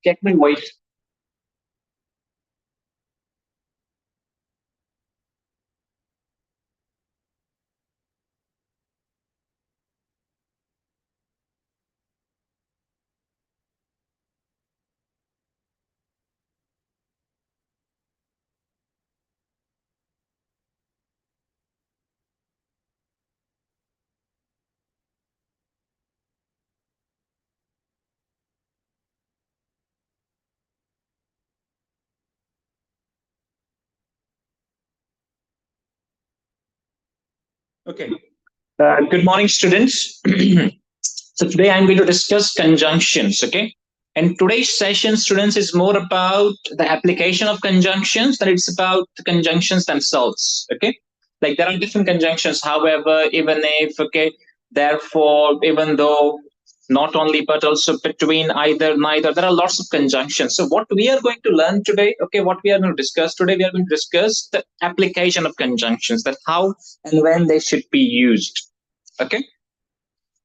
Check my voice. Okay. Good morning, students. So today I'm going to discuss conjunctions. Okay. And today's session, students, is more about the application of conjunctions than it's about the conjunctions themselves. Okay. Like there are different conjunctions. However, even if, okay, therefore, even though, not only, but also between, either, neither, there are lots of conjunctions. So what we are going to learn today, okay, what we are going to discuss today, we are going to discuss the application of conjunctions, that how and when they should be used. Okay.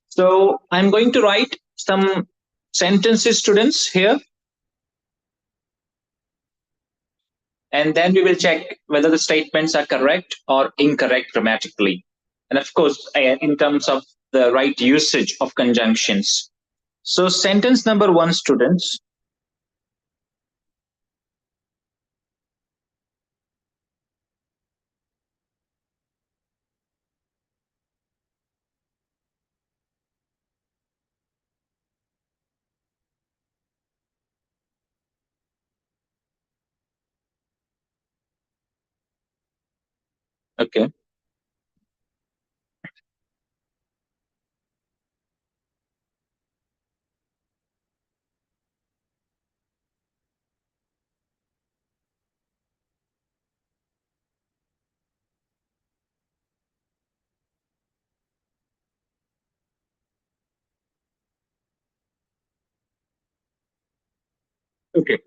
So I'm going to write some sentences, students, here, and then we will check whether the statements are correct or incorrect grammatically. And of course, in terms of the right usage of conjunctions. So sentence number one, students. Okay. Okay.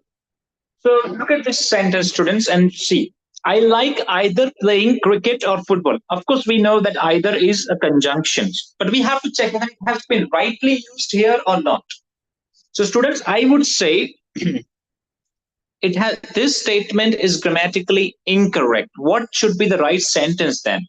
So look at this sentence, students, and see. I like either playing cricket or football. Of course, we know that either is a conjunction, but we have to check whether it has been rightly used here or not. So, students, I would say it has this statement is grammatically incorrect. What should be the right sentence then?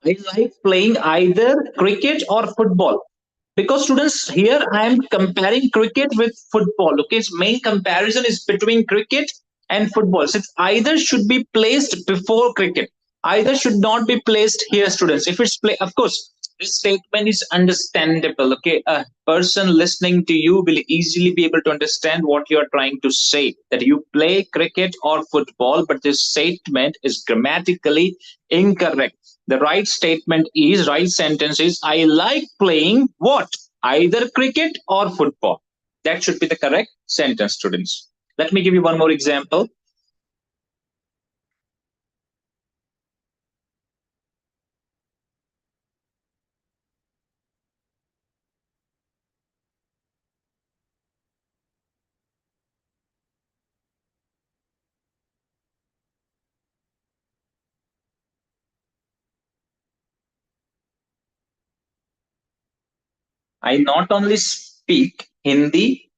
I like playing either cricket or football. Because students, here I am comparing cricket with football. Okay, its main comparison is between cricket and football. So it's either should be placed before cricket, either should not be placed here, students. If it's play, of course, this statement is understandable. Okay, a person listening to you will easily be able to understand what you are trying to say. That you play cricket or football, but this statement is grammatically incorrect. The right statement is, right sentence is, I like playing what? Either cricket or football. That should be the correct sentence, students. Let me give you one more example. I not only speak Hindi,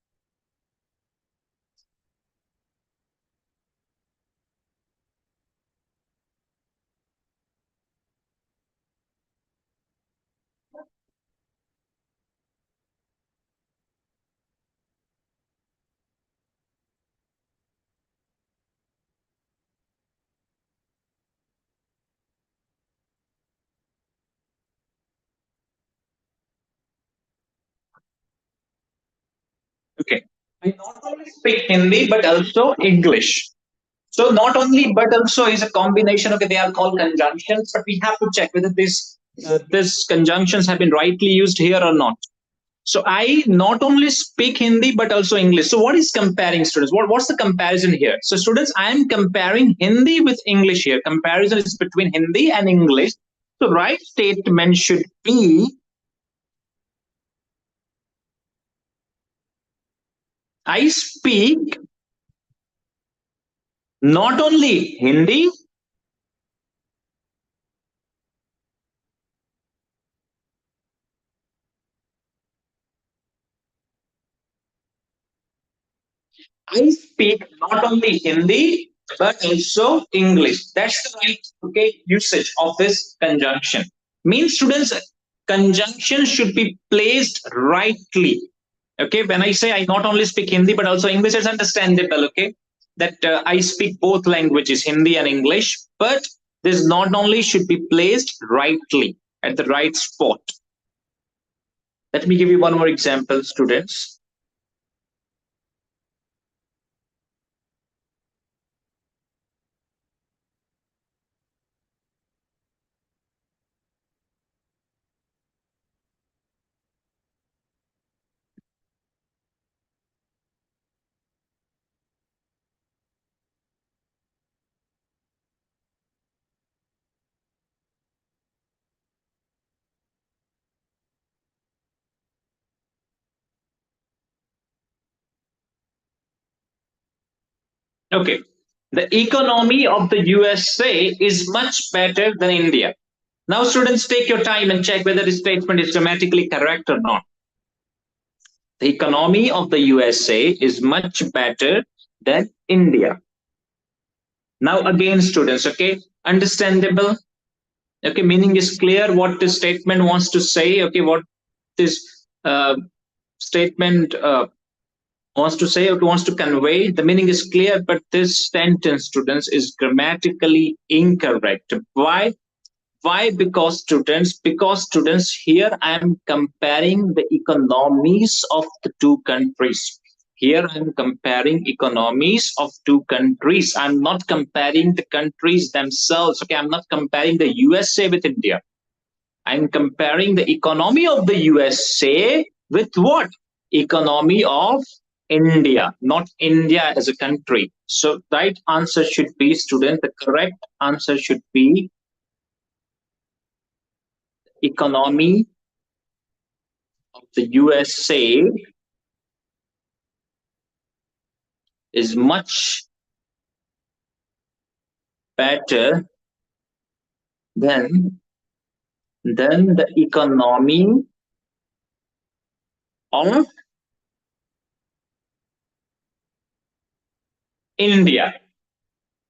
okay. I not only speak Hindi, but also English. So not only but also is a combination. Okay, they are called conjunctions, but we have to check whether this conjunctions have been rightly used here or not. So I not only speak Hindi but also English. So what is comparing, students? What's the comparison here? So students, I am comparing Hindi with English here. Comparison is between Hindi and English. So right statement should be I speak not only Hindi, I speak not only Hindi but also English. That's the right usage of this conjunction. Means students, conjunction should be placed rightly. Okay, when I say I not only speak Hindi but also English, it's understandable. Okay, that I speak both languages, Hindi and English, but this not only should be placed rightly at the right spot. Let me give you one more example, students. Okay. The economy of the USA is much better than India. Now, students, take your time and check whether this statement is grammatically correct or not. The economy of the USA is much better than India. Now, again, students, okay, understandable. Okay, meaning is clear what this statement wants to say. Okay, what this statement wants to say or wants to convey, the meaning is clear, but this sentence, students, is grammatically incorrect. Why? Because students, here I am comparing the economies of the two countries. Here I am comparing economies of two countries. I'm not comparing the countries themselves. Okay, I'm not comparing the USA with India. I'm comparing the economy of the USA with what? Economy of India, not India as a country. So right answer should be, student, the correct answer should be economy of the USA is much better than the economy of India.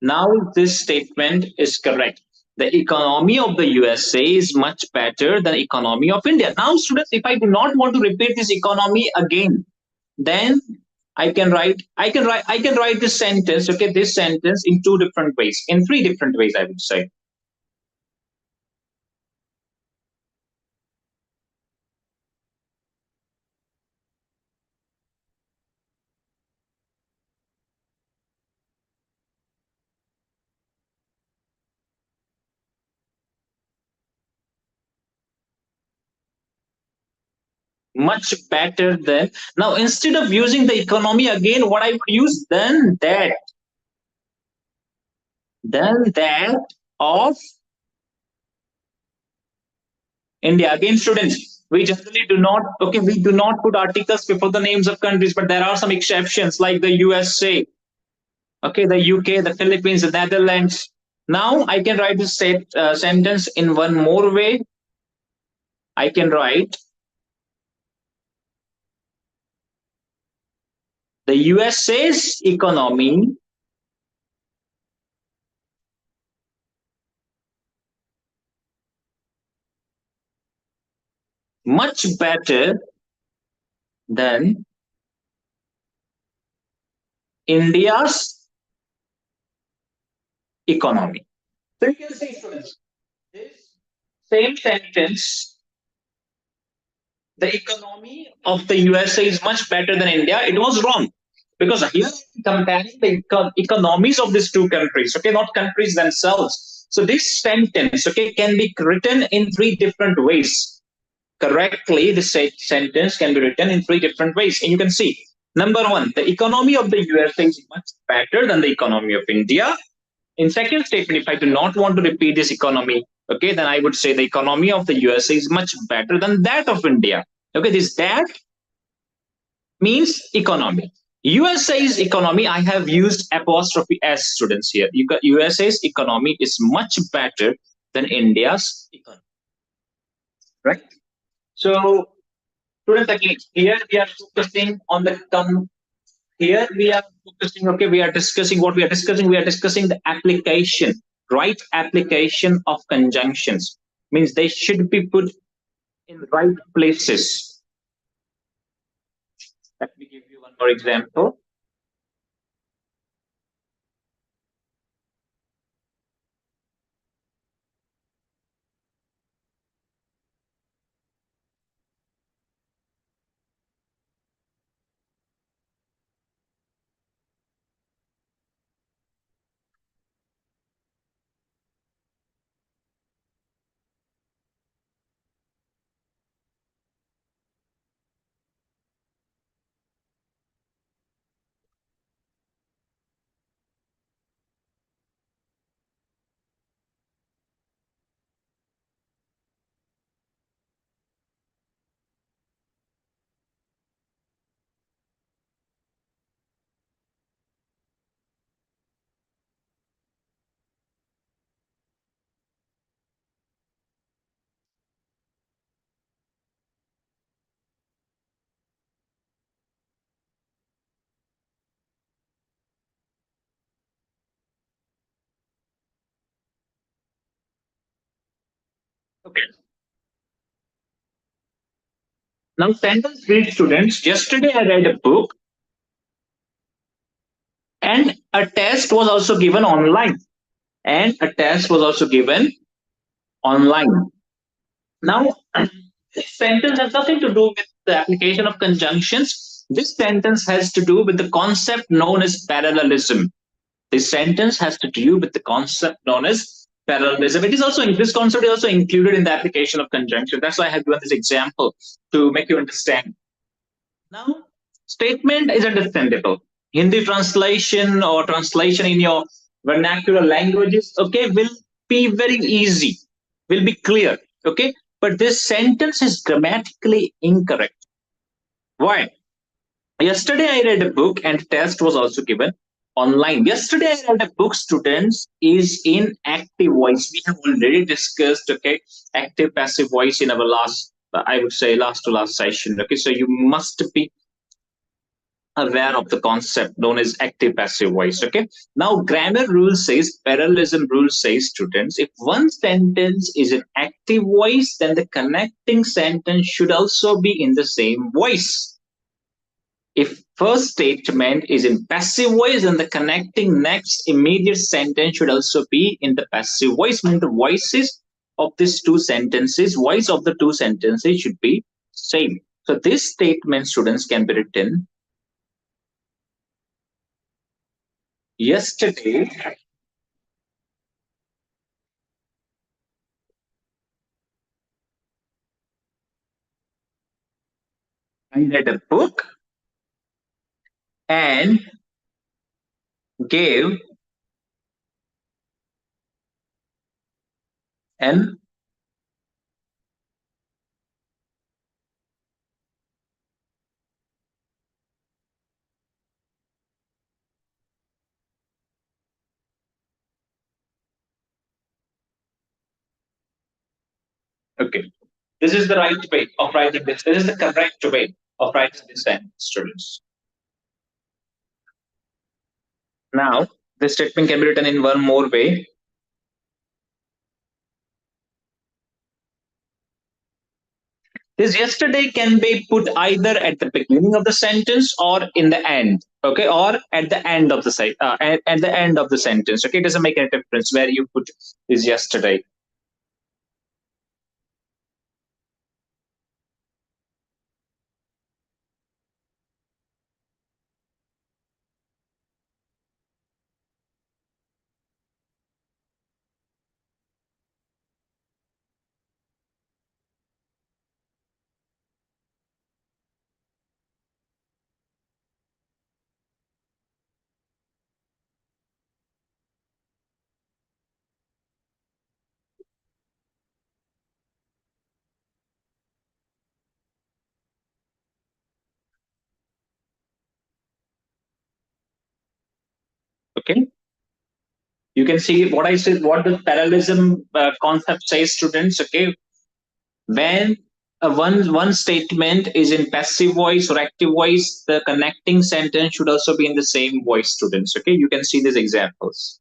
Now this statement is correct. The economy of the USA is much better than economy of India. Now, students, if I do not want to repeat this economy again, then I can write this sentence, okay, this sentence in two different ways, in three different ways, I would say. Much better than. Now, instead of using the economy again, what I would use, than that of India. Again, students, we generally do not, okay, we do not put articles before the names of countries, but there are some exceptions like the USA, okay, the UK, the Philippines, the Netherlands. Now I can write this sentence in one more way. I can write the USA's economy much better than India's economy. So you can see, students, this same sentence, the economy of the USA is much better than India. It was wrong because here comparing the economies of these two countries, okay, not countries themselves. So this sentence, okay, can be written in three different ways. Correctly, this sentence can be written in three different ways, and you can see. Number one, the economy of the USA is much better than the economy of India. In second statement, if I do not want to repeat this economy, okay, then I would say the economy of the USA is much better than that of India. Okay, this that means economy. USA's economy, I have used apostrophe S, students, here. USA's economy is much better than India's economy, right? So, students, again, here we are focusing on the here we are focusing, okay, we are discussing what we are discussing. We are discussing the application, right? Application of conjunctions means they should be put in right places. Let me give you one more example. Okay. Now, sentence read, students. Yesterday, I read a book and a test was also given online. And a test was also given online. Now, this sentence has nothing to do with the application of conjunctions. This sentence has to do with the concept known as parallelism. This sentence has to do with the concept known as parallelism. It is also, this concept is also included in the application of conjunction. That's why I have given this example to make you understand. Now, statement is understandable. Hindi translation or translation in your vernacular languages, okay, will be very easy, will be clear, okay. But this sentence is grammatically incorrect. Why? Yesterday I read a book and test was also given online. Yesterday I read a book, students, is in active voice. We have already discussed, okay, active passive voice in our last, I would say, last to last session. Okay, so you must be aware of the concept known as active passive voice. Okay, now grammar rule says, parallelism rule says, students, if one sentence is in active voice, then the connecting sentence should also be in the same voice. If first statement is in passive voice, then the connecting next immediate sentence should also be in the passive voice. Means the voices of these two sentences, voice of the two sentences should be same. So this statement, students, can be written, yesterday I read a book and gave an, okay. This is the right way of writing this. This is the correct way of writing this sentence, students. Now, this statement can be written in one more way. This yesterday can be put either at the beginning of the sentence or in the end, okay, or at the end of the at the end of the sentence. Okay, it doesn't make any difference where you put this yesterday. Okay, you can see what I said, what the parallelism concept says, students. Okay, when one statement is in passive voice or active voice, the connecting sentence should also be in the same voice, students. Okay, you can see these examples.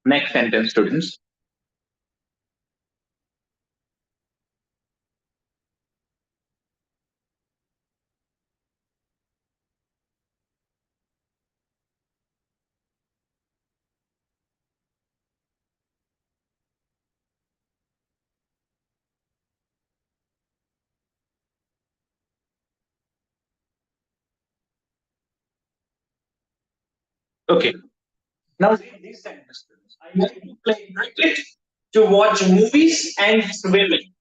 Next sentence, students. Okay, now read this sentence, students. I like to play cricket, to watch movies, and swimming.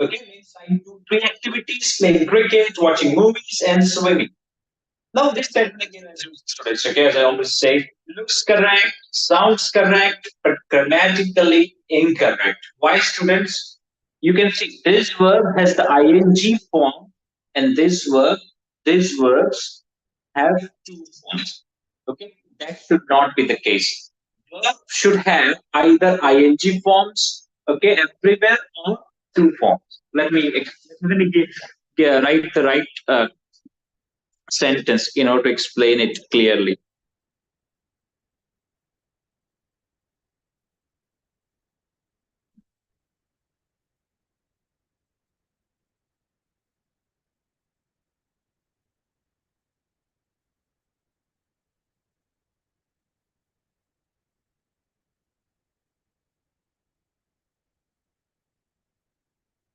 Okay, means I do three activities: playing cricket, watching movies, and swimming. Now, this statement again, as students, okay, as I always say, looks correct, sounds correct, but grammatically incorrect. Why, students? You can see this verb has the ing form, and these verbs have two forms. Okay, that should not be the case. Verb should have either ing forms, okay, everywhere, or two forms. Let me write the right sentence in order to explain it clearly.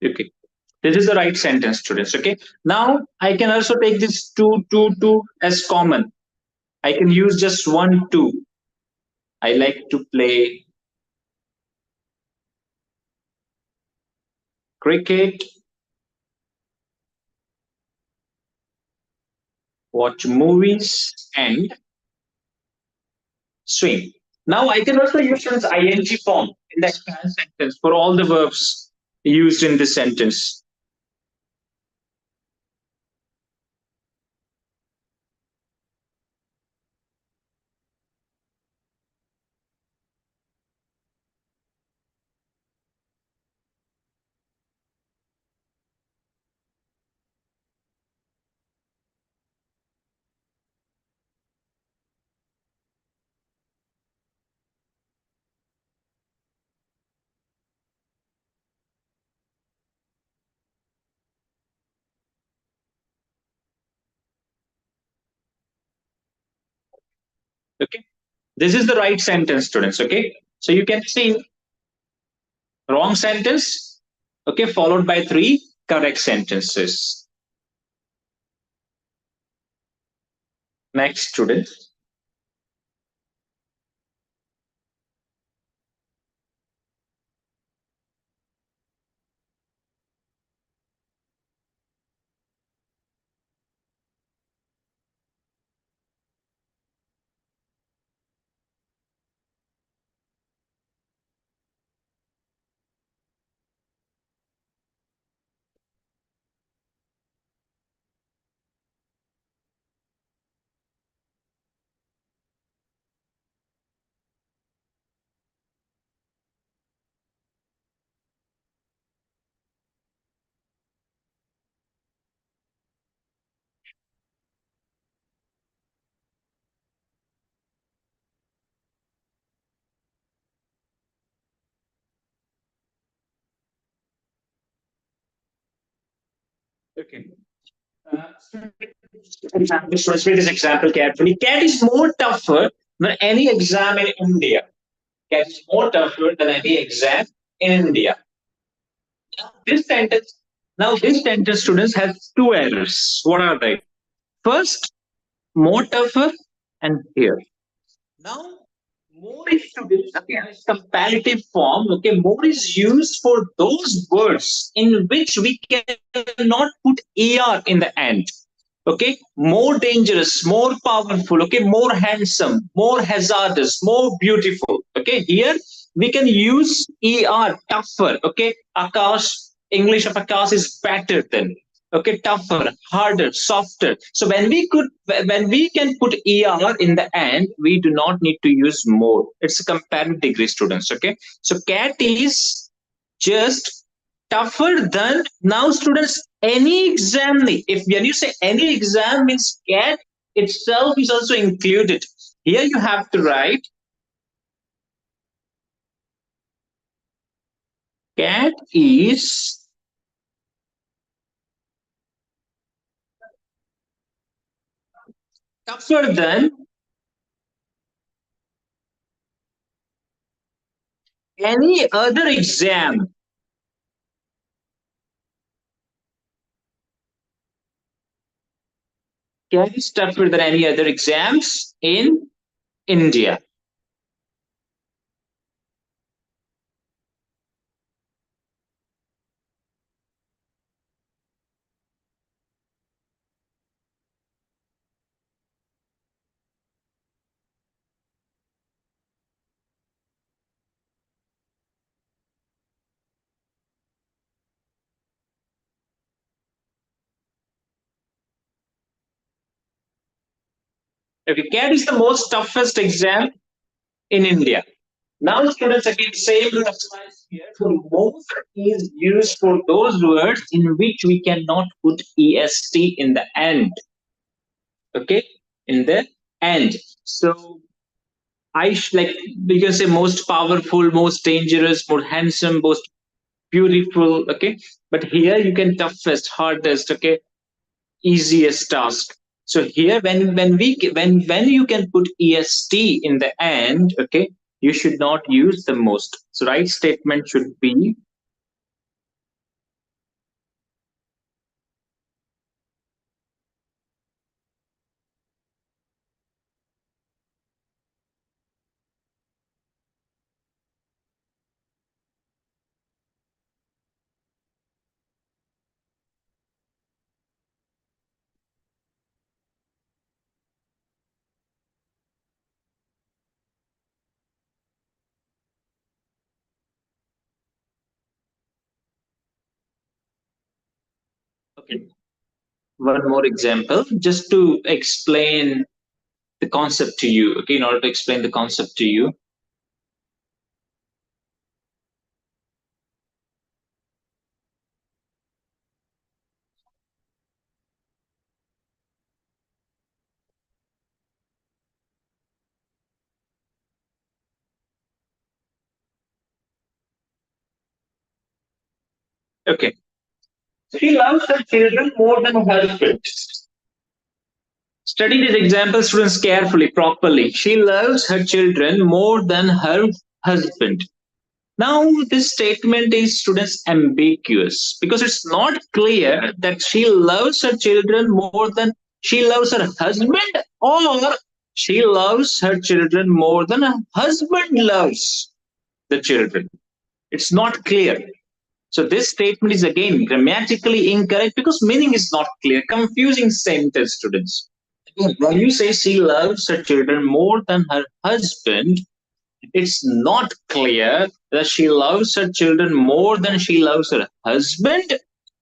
Okay, this is the right sentence, students. Okay, now I can also take this two as common. I can use just one two. I like to play cricket, watch movies, and swim. Now I can also use this ing form in the entire sentence for all the verbs used in this sentence. Okay, this is the right sentence, students. Okay, so you can see wrong sentence, okay, followed by three correct sentences. Next, student. Okay. Example, let's read this example carefully. CAT is more tougher than any exam in India. CAT is more tougher than any exam in India. This sentence, now this sentence, students, has two errors. What are they? First, more tougher, and here. Now, More is students, okay, as comparative form, okay, more is used for those words in which we cannot put er in the end. Okay, more dangerous, more powerful, okay, more handsome, more hazardous, more beautiful. Okay, here we can use er, tougher. Okay, Akash, English of Akash is better than. Okay, tougher, harder, softer. So when we can put er in the end, we do not need to use more. It's a comparative degree, students. Okay, so cat is just tougher than. Now students, any exam, if when you say any exam means cat itself is also included. Here you have to write cat is tougher than any other exam. Cat is tougher than any other exams in India. Okay, cat is the most toughest exam in India. Now, students, again, same rule applies here. For most is used for those words in which we cannot put est in the end. Okay, in the end. So like you can say most powerful, most dangerous, more handsome, most beautiful. Okay, but here you can toughest, hardest. Okay, easiest task. So here when you can put est in the end, okay, you should not use the most. So right statement should be okay. One more example just to explain the concept to you. Okay, in order to explain the concept to you. Okay, she loves her children more than her husband. Study these example, students, carefully, properly. She loves her children more than her husband. Now, this statement is, students, ambiguous because it's not clear that she loves her children more than she loves her husband, or she loves her children more than her husband loves the children. It's not clear. So this statement is again grammatically incorrect because meaning is not clear. Confusing sentence, students. When you say she loves her children more than her husband, it's not clear that she loves her children more than she loves her husband,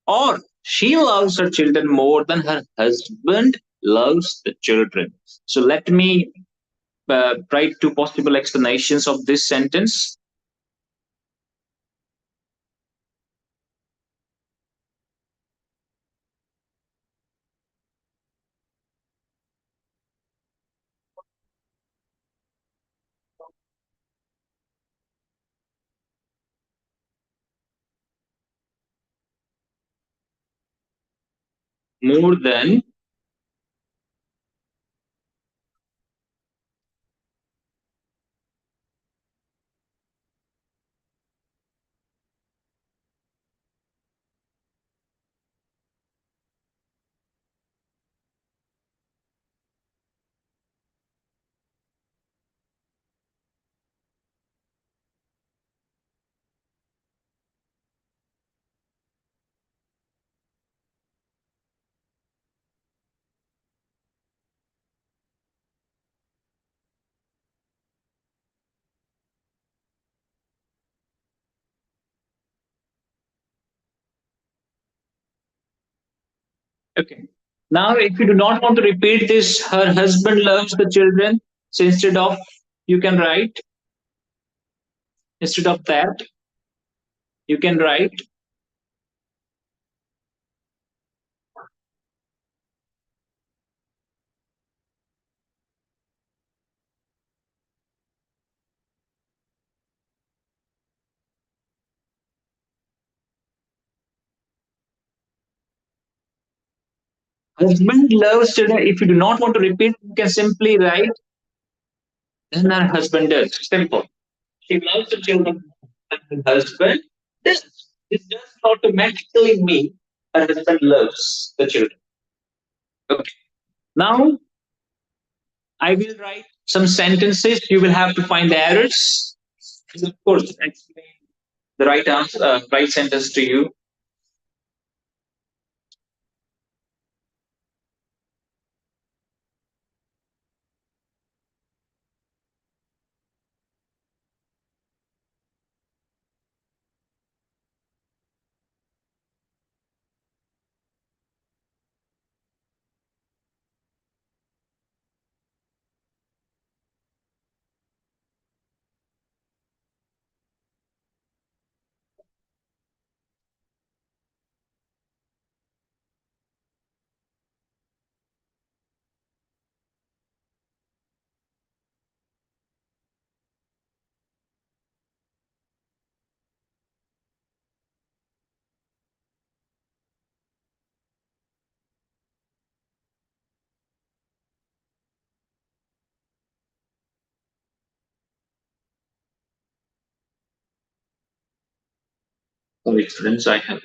or she loves her children more than her husband loves the children. So let me write two possible explanations of this sentence. More than. Okay. Now, if you do not want to repeat this, her husband loves the children. So instead of, you can write, instead of that, you can write, husband loves children. If you do not want to repeat, you can simply write, then her husband does. Simple. She loves the children. And her husband does. This does not automatically mean her husband loves the children. Okay. Now, I will write some sentences. You will have to find the errors. Of course, explain the right answer, right sentence to you. Sorry, students, I have.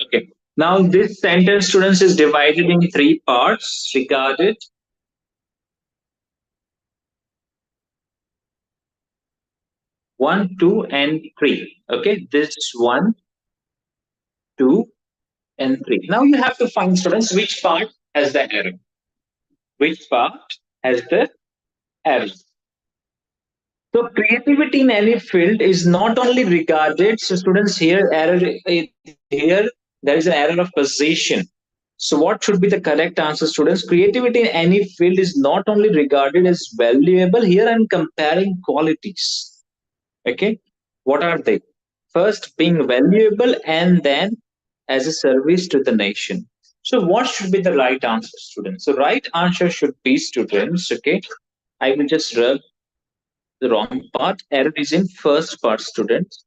Okay. Now, this sentence, students, is divided in three parts regarded. One, two, and three. Okay. This one, two, and three. Now you have to find, students, which part has the error. Which part has the error. So creativity in any field is not only regarded. So students, here error, here there is an error of position. So what should be the correct answer, students? Creativity in any field is not only regarded as valuable. Here I'm comparing qualities. Okay, what are they? First, being valuable, and then as a service to the nation. So what should be the right answer, students? So right answer should be, students. Okay, I will just rub the wrong part. Error is in first part, students.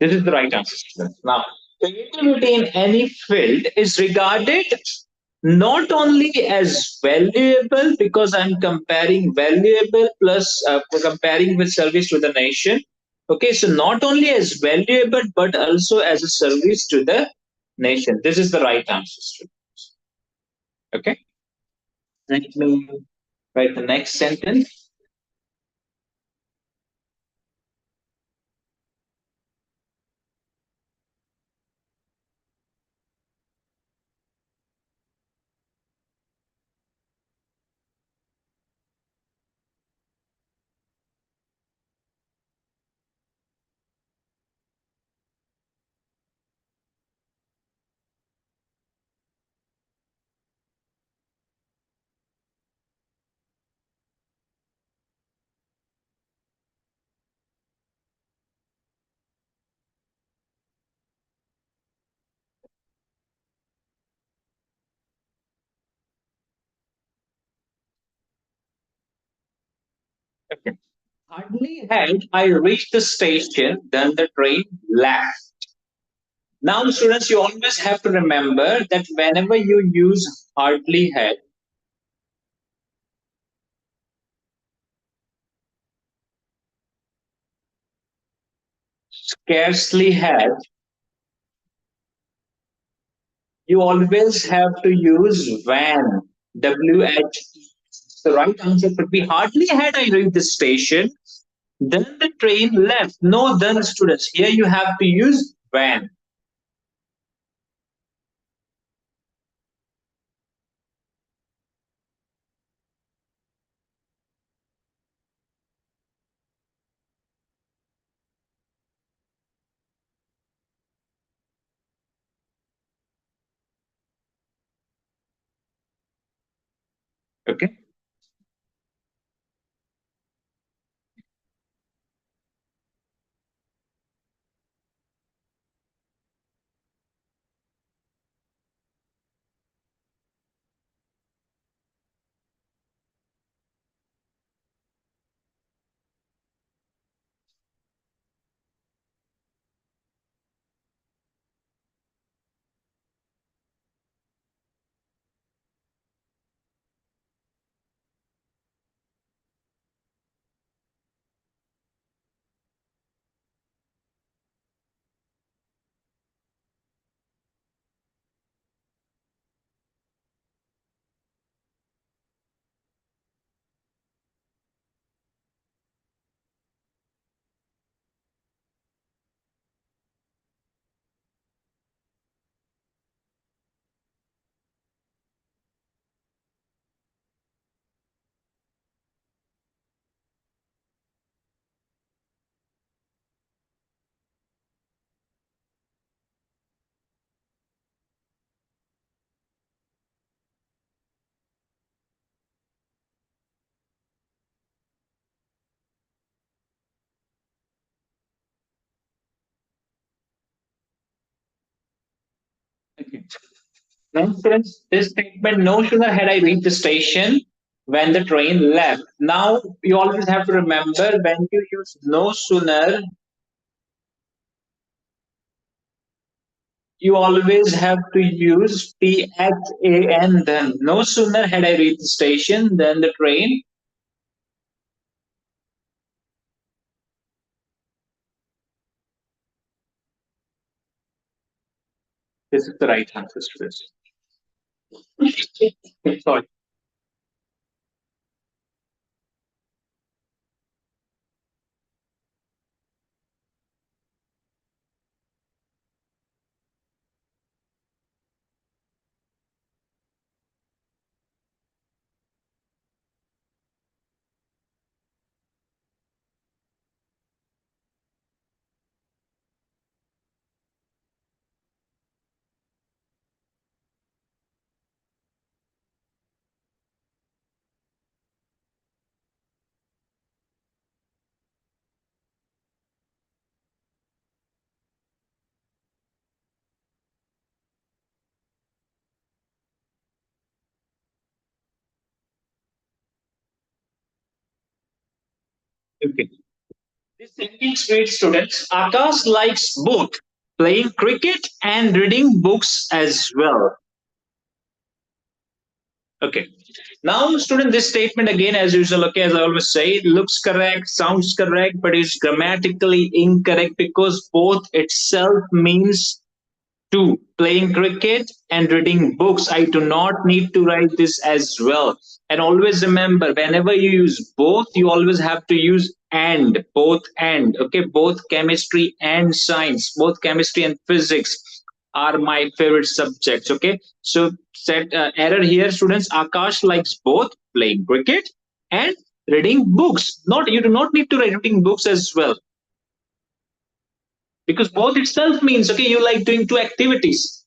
This is the right answer, students. Now, creativity in any field is regarded not only as valuable, because I'm comparing valuable plus comparing with service to the nation. Okay, so not only as valuable but also as a service to the nation. This is the right answer, students. Okay, let me write the next sentence. Okay. Hardly had I reached the station, then the train left. Now, students, you always have to remember that whenever you use hardly had, scarcely had, you always have to use when. W-H-E. The right answer could be hardly had I reached the station, then the train left. No, then, students. Here you have to use when. Okay. Okay. Now, students, this statement, no sooner had I reached the station when the train left. Now, you always have to remember when you use no sooner, you always have to use THAN then. No sooner had I reached the station than the train. This is the right answer to this. Sorry. Okay. This sentence reads, students, Akash likes both playing cricket and reading books as well. Okay. Now, student, this statement again, as usual, okay, as I always say, looks correct, sounds correct, but is grammatically incorrect because both itself means two, playing cricket and reading books. I do not need to write this as well. And always remember, whenever you use both, you always have to use and, both and. Okay, both chemistry and science, both chemistry and physics are my favorite subjects. Okay, so set error here, students. Akash likes both playing cricket and reading books. Not you do not need to write reading books as well because both itself means okay, you like doing two activities.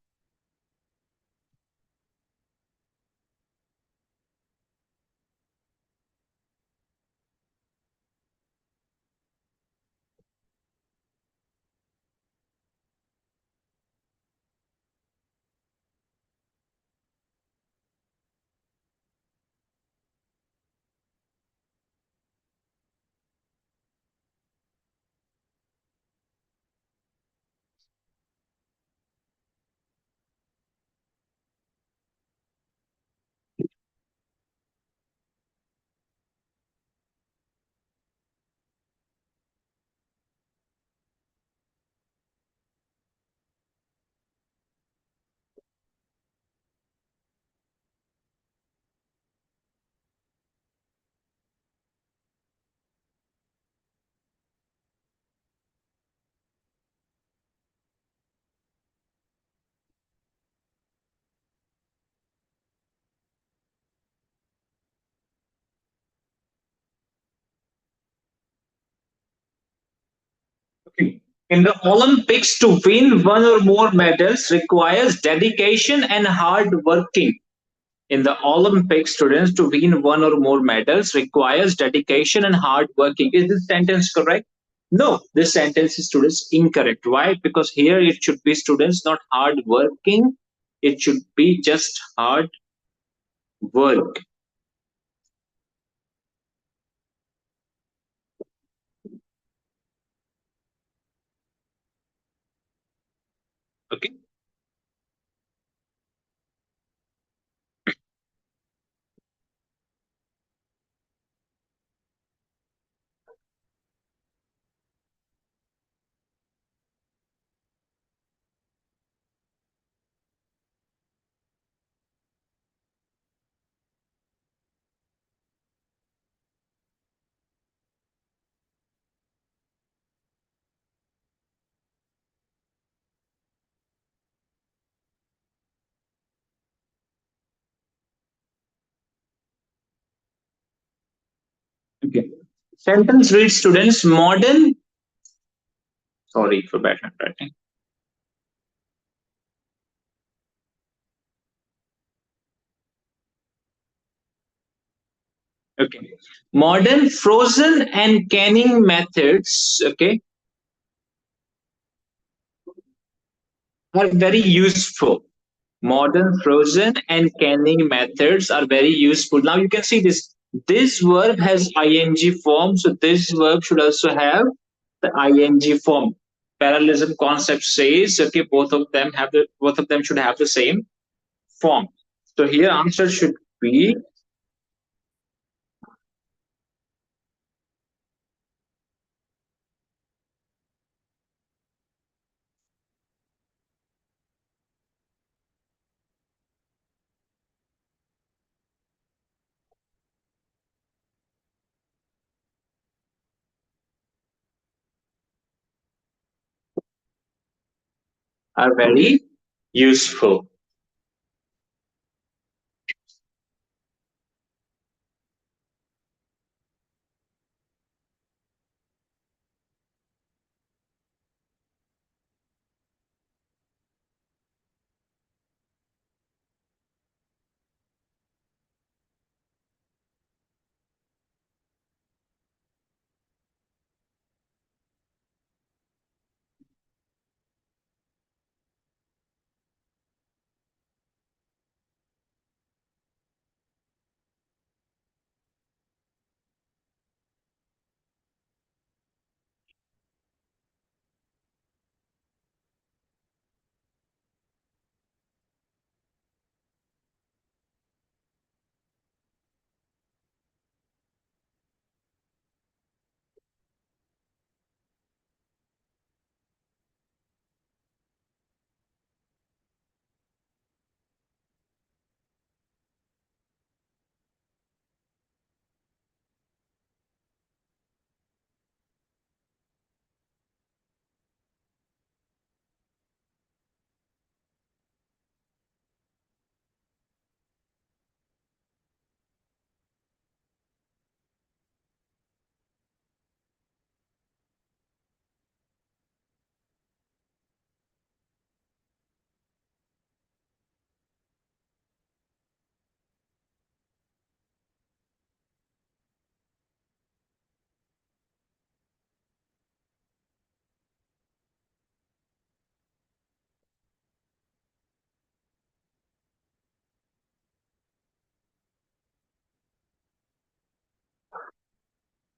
Okay. In the Olympics, to win one or more medals requires dedication and hard working. In the Olympics, students, to win one or more medals requires dedication and hard working. Is this sentence correct? No, this sentence is, students, incorrect. Why? Because here it should be, students, not hard working. It should be just hard work. Okay. Okay. Sentence reads, students, modern. Sorry for bad handwriting. Okay. Modern frozen and canning methods, okay, are very useful. Modern frozen and canning methods are very useful. Now you can see this. This verb has ing form, so this verb should also have the ing form. Parallelism concept says, okay, both of them should have the same form. So here answer should be are very useful.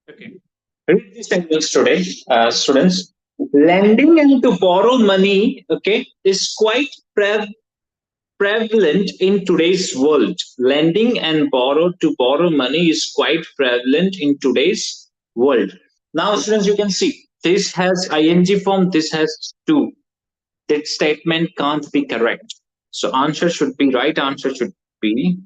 Okay. Read this sentence today, students. Lending and to borrow money, okay, is quite prevalent in today's world. Lending and borrow money is quite prevalent in today's world. Now, students, you can see this has ing form, this has to. That statement can't be correct. So answer should be right. Answer should be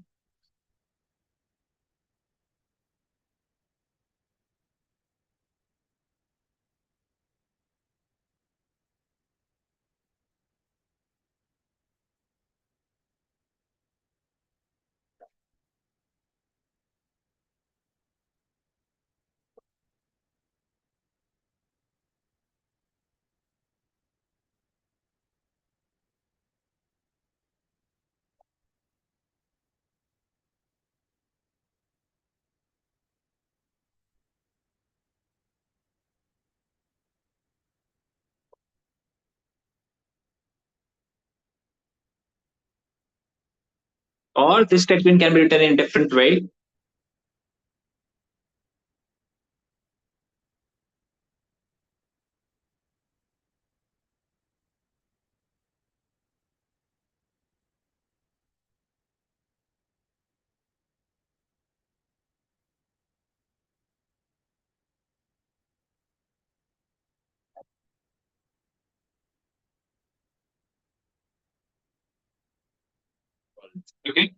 Or this statement can be written in different way. Okay.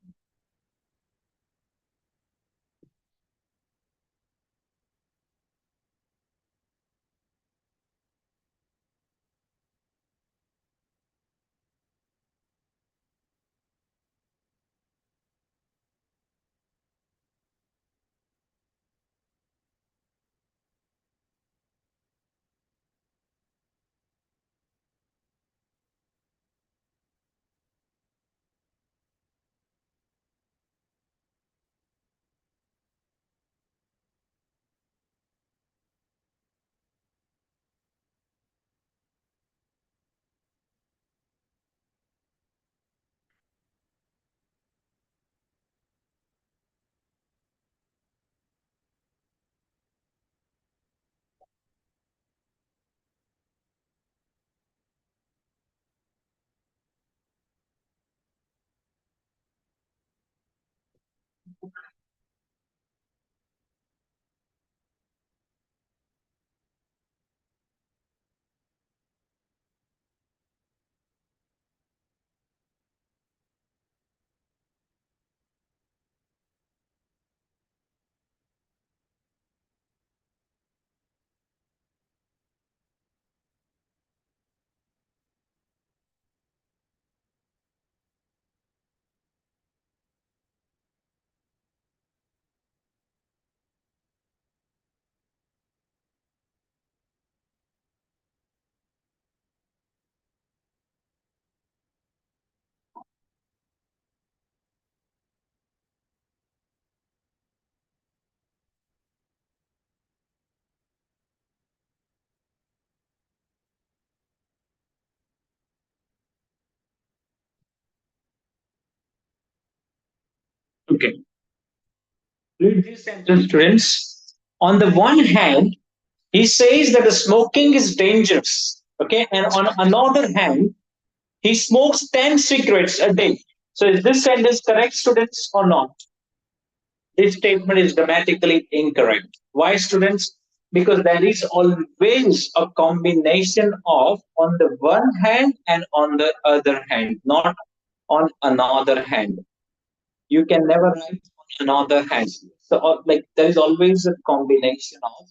Okay. Read this sentence, students. On the one hand, he says that the smoking is dangerous. Okay. And on another hand, he smokes 10 cigarettes a day. So is this sentence correct, students, or not? This statement is grammatically incorrect. Why, students? Because there is always a combination of on the one hand and on the other hand, not on another hand. You can never write on another hand. So, like, there is always a combination of.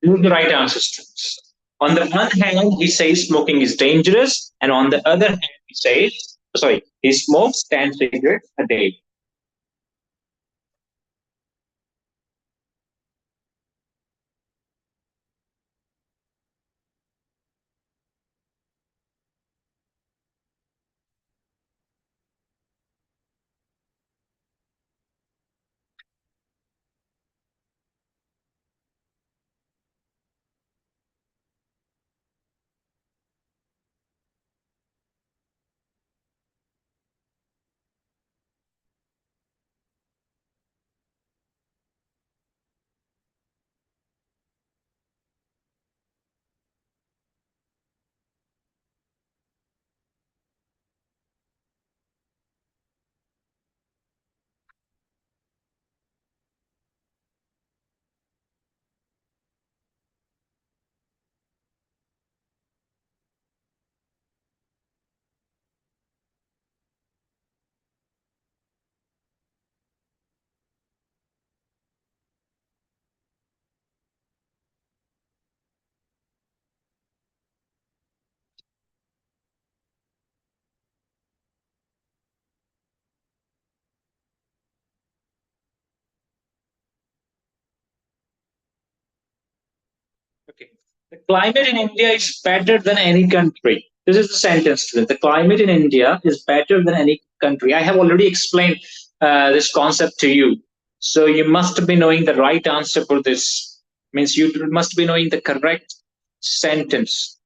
This is the right answer, students. On the one hand, he says smoking is dangerous, and on the other hand, he says, sorry, he smokes 10 cigarettes a day. Okay. The climate in India is better than any country. This is the sentence, student. The climate in India is better than any country. I have already explained this concept to you. So you must be knowing the right answer for this. Means you must be knowing the correct sentence.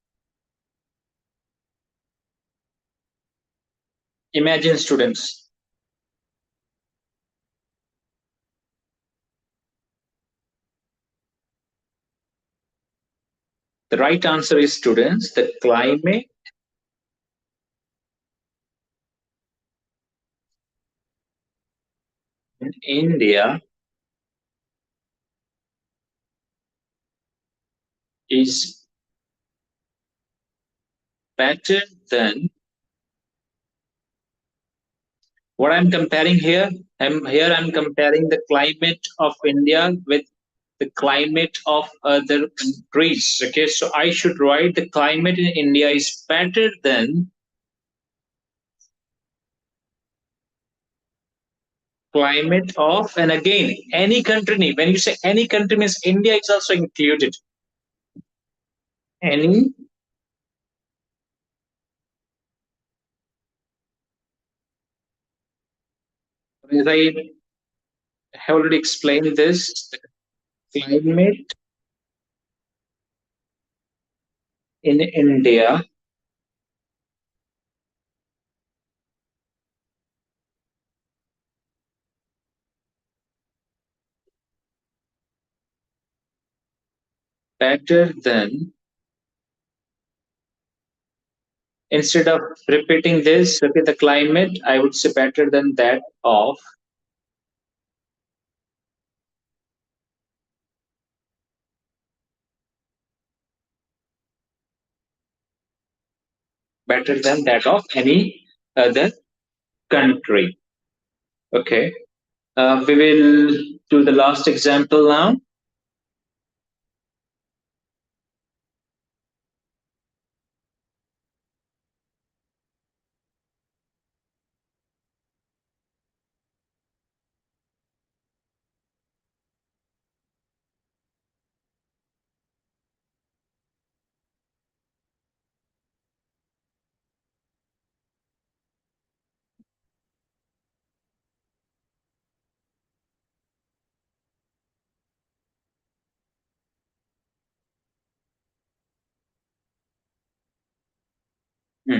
Imagine, students. The right answer is, students, the climate in India is better than what I'm comparing here. I'm comparing the climate of India with the climate of other countries. Okay, so I should write the climate in India is better than climate of, and again, any country. When you say any country means India is also included. Any, as I have already explained this, the climate in India better than, instead of repeating this, okay, the climate, I would say better than that of, better than that of any other country. Okay. We will do the last example now. Hmm.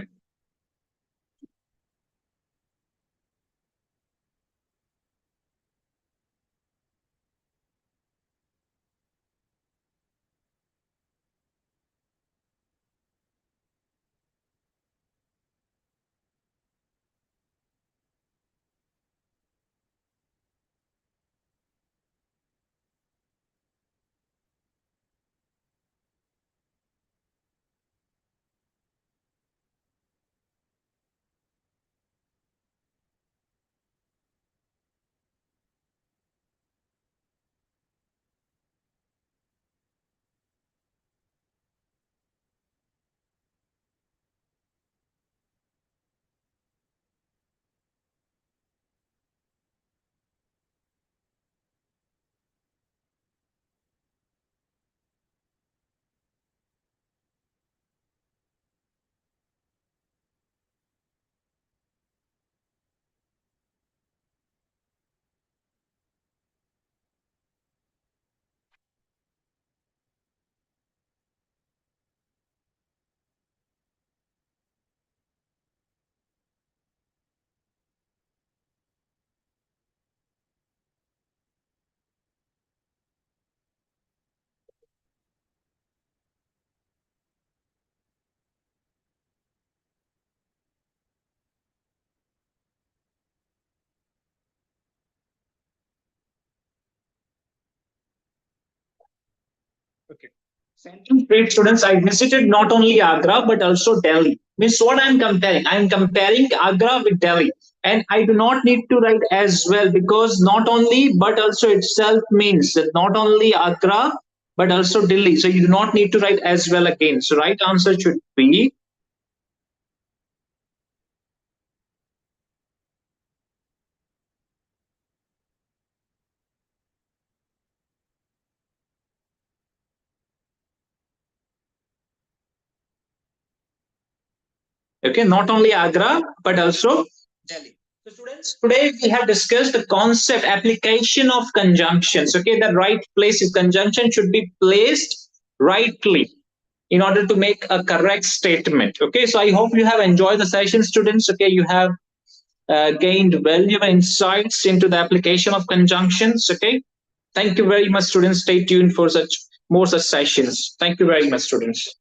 Okay. Central Trade, students, I visited not only Agra but also Delhi. Means what I'm comparing? I'm comparing Agra with Delhi. And I do not need to write as well, because not only but also itself means that not only Agra but also Delhi. So you do not need to write as well again. So right answer should be, Okay, not only Agra, but also Delhi. So students, today we have discussed the concept application of conjunctions. Okay, the right place is conjunction should be placed rightly in order to make a correct statement. Okay, so I hope you have enjoyed the session, students. Okay, you have gained valuable insights into the application of conjunctions. Okay, thank you very much, students. Stay tuned for such more such sessions. Thank you very much, students.